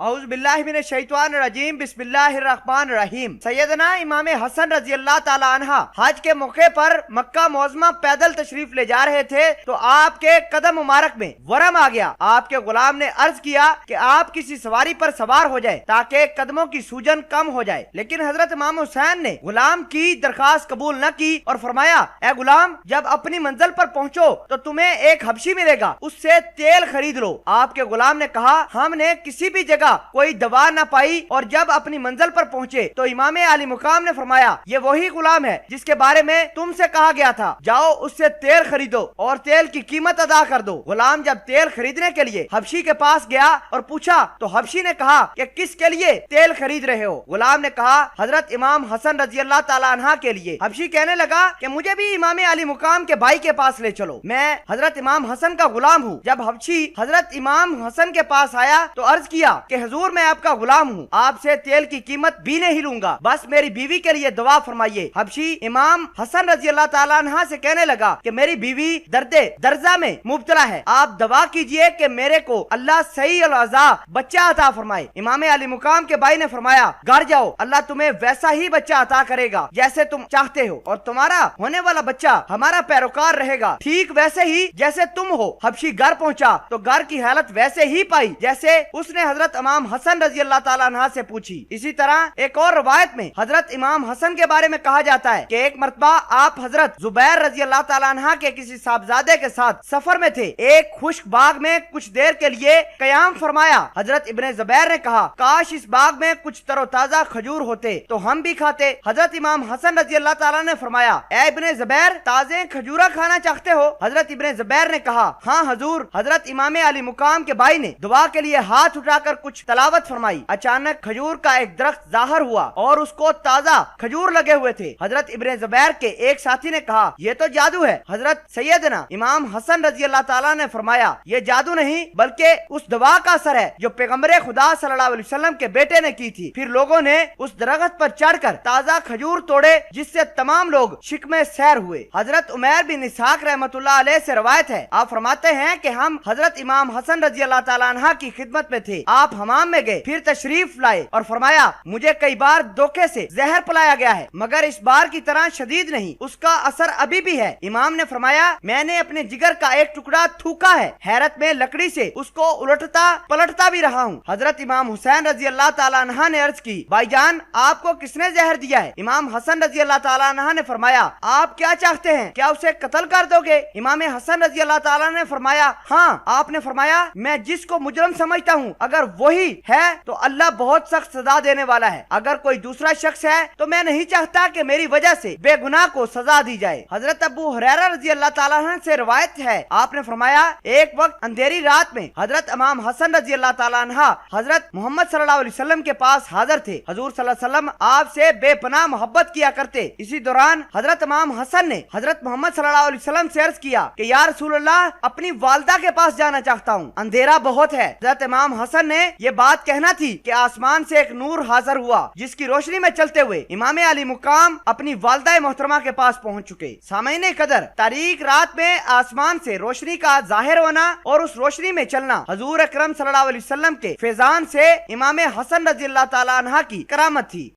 اعوذ باللہ من الشیطان الرجیم، بسم اللہ الرحمن الرحیم۔ سیدنا امام حسن رضی اللہ تعالی عنہ حج کے موقع پر مکہ معظمہ پیدل تشریف لے جا رہے تھے تو آپ کے قدم مبارک میں ورم آ گیا۔ آپ کے غلام نے عرض کیا کہ آپ کسی سواری پر سوار ہو جائے تاکہ قدموں کی سوجن کم ہو جائے، لیکن حضرت امام حسین نے غلام کی درخواست قبول نہ کی اور فرمایا، اے غلام، جب اپنی منزل پر پہنچو تو تمہیں ایک حبشی ملے گا، اس سے تیل خرید لو۔ آپ کے غلام نے کہا، ہم نے کسی بھی جگہ کوئی دوا نہ پائی، اور جب اپنی منزل پر پہنچے تو امام علی مقام نے فرمایا، یہ وہی غلام ہے جس کے بارے میں تم سے کہا گیا تھا، جاؤ اس سے تیل خریدو اور تیل کی قیمت ادا کر دو۔ غلام جب تیل خریدنے کے لیے حبشی کے پاس گیا اور پوچھا تو حبشی نے کہا کہ کس کے لیے تیل خرید رہے ہو؟ غلام نے کہا، حضرت امام حسن رضی اللہ تعالی عنہ کے لیے۔ حبشی کہنے لگا کہ مجھے بھی امام علی مقام کے بھائی کے پاس لے چلو، میں حضرت امام حسن کا غلام ہوں۔ جب حبشی حضرت امام حسن کے پاس آیا تو عرض کیا کہ حضور، میں آپ کا غلام ہوں، آپ سے تیل کی قیمت بھی نہیں لوں گا، بس میری بیوی کے لیے دعا فرمائیے۔ حبشی امام حسن رضی اللہ تعالی عنہ سے کہنے لگا کہ میری بیوی درد درزہ میں مبتلا ہے، آپ دعا کیجئے کہ میرے کو اللہ صحیح العزا بچہ عطا فرمائے۔ امام علی مقام کے بھائی نے فرمایا، گھر جاؤ، اللہ تمہیں ویسا ہی بچہ عطا کرے گا جیسے تم چاہتے ہو، اور تمہارا ہونے والا بچہ ہمارا پیروکار رہے گا، ٹھیک ویسے ہی جیسے تم ہو۔ حبشی گھر پہنچا تو گھر کی حالت ویسے ہی پائی جیسے اس نے حضرت امام حسن رضی اللہ تعالیٰ عنہ سے پوچھی۔ اسی طرح ایک اور روایت میں حضرت امام حسن کے بارے میں کہا جاتا ہے کہ ایک مرتبہ آپ حضرت زبیر رضی اللہ تعالیٰ عنہ کے کسی صاحبزادے کے ساتھ سفر میں تھے، ایک خشک باغ میں کچھ دیر کے لیے قیام فرمایا۔ حضرت ابن زبیر نے کہا، کاش اس باغ میں کچھ تر و تازہ کھجور ہوتے تو ہم بھی کھاتے۔ حضرت امام حسن رضی اللہ تعالیٰ نے فرمایا، اے ابن زبیر، تازے کھجورہ کھانا چاہتے ہو؟ حضرت ابن زبیر نے کہا، ہاں حضور۔ حضرت امام علی مقام کے بھائی نے دعا کے لیے ہاتھ اٹھا کر کچھ تلاوت فرمائی۔ اچانک کھجور کا ایک درخت ظاہر ہوا اور اس کو تازہ کھجور لگے ہوئے تھے۔ حضرت ابن زبیر کے ایک ساتھی نے کہا، یہ تو جادو ہے۔ حضرت سیدنا امام حسن رضی اللہ تعالیٰ نے فرمایا، یہ جادو نہیں بلکہ اس دعا کا اثر ہے جو پیغمبر خدا صلی اللہ علیہ وسلم کے بیٹے نے کی تھی۔ پھر لوگوں نے اس درخت پر چڑھ کر تازہ کھجور توڑے جس سے تمام لوگ شکمے سیر ہوئے۔ حضرت عمیر بن اسحاق رحمۃ اللہ علیہ سے روایت ہے، آپ فرماتے ہیں کہ ہم حضرت امام حسن رضی اللہ تعالیٰ عنہ کی خدمت میں تھے، آپ حمام میں گئے، پھر تشریف لائے اور فرمایا، مجھے کئی بار دھوکے سے زہر پلایا گیا ہے مگر اس بار کی طرح شدید نہیں، اس کا اثر ابھی بھی ہے۔ امام نے فرمایا، میں نے اپنے جگر کا ایک ٹکڑا تھوکا ہے، حیرت میں لکڑی سے اس کو الٹتا پلٹتا بھی رہا ہوں۔ حضرت امام حسین رضی اللہ تعالیٰ عنہ نے عرض کی، بھائی جان، آپ کو کس نے زہر دیا ہے؟ امام حسن رضی اللہ تعالیٰ عنہ نے فرمایا، آپ کیا چاہتے ہیں، کیا اسے قتل کر دو گے؟ امام حسن رضی اللہ تعالیٰ نے فرمایا، ہاں۔ آپ نے فرمایا، میں جس کو مجرم سمجھتا ہوں اگر وہی ہے تو اللہ بہت سخت سزا دینے والا ہے، اگر کوئی دوسرا شخص ہے تو میں نہیں چاہتا کہ میری وجہ سے بے گناہ کو سزا دی جائے۔ حضرت ابو ہریرہ رضی اللہ تعالیٰ عنہ سے روایت ہے، آپ نے فرمایا، ایک وقت اندھیری رات میں حضرت امام حسن رضی اللہ تعالیٰ عنہ حضرت محمد صلی اللہ علیہ وسلم کے پاس حاضر تھے۔ حضور صلی اللہ علیہ وسلم آپ سے بے پناہ محبت کیا کرتے۔ اسی دوران حضرت امام حسن نے حضرت محمد صلی اللہ علیہ وسلم سے عرض کیا کہ یا رسول اللہ، اپنی والدہ کے پاس جانا چاہتا ہوں، اندھیرا بہت ہے۔ حضرت امام حسن نے یہ بات کہنا تھی کہ آسمان سے ایک نور حاضر ہوا جس کی روشنی میں چلتے ہوئے امام علی مقام اپنی والدہ محترمہ کے پاس پہنچ چکے۔ سامعین قدر، تاریک رات میں آسمان سے روشنی کا ظاہر ہونا اور اس روشنی میں چلنا حضور اکرم صلی اللہ علیہ وسلم کے فیضان سے امام حسن رضی اللہ تعالی عنہ کی کرامت تھی۔